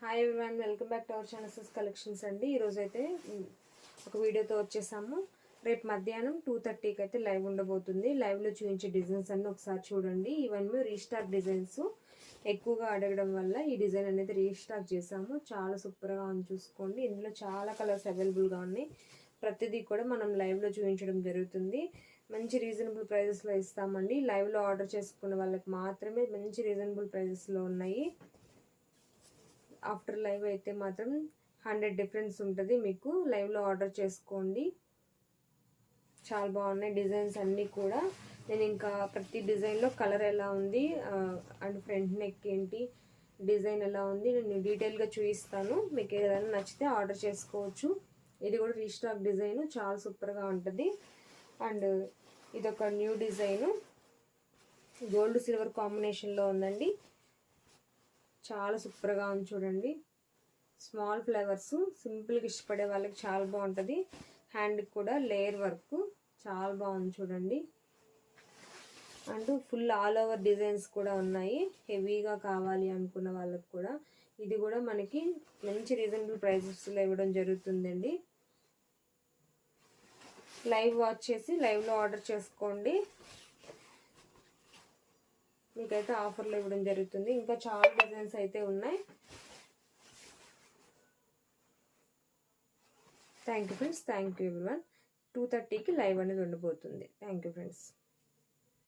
Hi everyone, welcome back to our channels collections అండి. ఈరోజు అయితే ఒక వీడియోతో వచ్చేసాము. రేపు మధ్యాహ్నం 2:30కి అయితే లైవ్ ఉండబోతుంది. లైవ్లో చూపించే డిజైన్స్ అన్నీ ఒకసారి చూడండి. ఇవన్నీ రీస్టాక్ డిజైన్స్ ఎక్కువగా అడగడం వల్ల ఈ డిజైన్ అనేది రీస్టాక్ చేసాము. చాలా సూపర్గా ఉంది, చూసుకోండి. ఇందులో చాలా కలర్స్ అవైలబుల్గా ఉన్నాయి. ప్రతిదీ కూడా మనం లైవ్లో చూపించడం జరుగుతుంది. మంచి రీజనబుల్ ప్రైజెస్లో ఇస్తామండి. లైవ్లో ఆర్డర్ చేసుకున్న వాళ్ళకి మాత్రమే మంచి రీజనబుల్ ప్రైజెస్లో ఉన్నాయి. ఆఫ్టర్ లైవ్ అయితే మాత్రం 100 డిఫరెన్స్ ఉంటుంది. మీకు లైవ్లో ఆర్డర్ చేసుకోండి. చాలా బాగున్నాయి డిజైన్స్ అన్నీ కూడా. నేను ఇంకా ప్రతి డిజైన్లో కలర్ ఎలా ఉంది అండ్ ఫ్రంట్ నెక్ ఏంటి, డిజైన్ ఎలా ఉంది నేను డీటెయిల్గా చూపిస్తాను. మీకు ఏదైనా నచ్చితే ఆర్డర్ చేసుకోవచ్చు. ఇది కూడా రీస్టాక్ డిజైన్, చాలా సూపర్గా ఉంటుంది. అండ్ ఇదొక న్యూ డిజైను, గోల్డ్ సిల్వర్ కాంబినేషన్లో ఉందండి. చాలా సూపర్గా ఉంది చూడండి. స్మాల్ ఫ్లవర్స్ సింపుల్గా ఇష్టపడే వాళ్ళకి చాలా బాగుంటుంది. హ్యాండ్కి కూడా లేయర్ వర్క్ చాలా బాగుంది చూడండి. And full all over designs కూడా ఉన్నాయి. హెవీగా కావాలి అనుకున్న వాళ్ళకి కూడా ఇది కూడా మనకి మంచి రీజనబుల్ ప్రైజెస్లో ఇవ్వడం జరుగుతుందండి. లైవ్ వాచ్ చేసి లైవ్లో ఆర్డర్ చేసుకోండి. మీకైతే ఆఫర్లు ఇవ్వడం జరుగుతుంది. ఇంకా చాలా డిజైన్స్ అయితే ఉన్నాయి. Thank you friends, thank you everyone. 2:30కి లైవ్ అనేది ఉండబోతుంది. Thank you friends.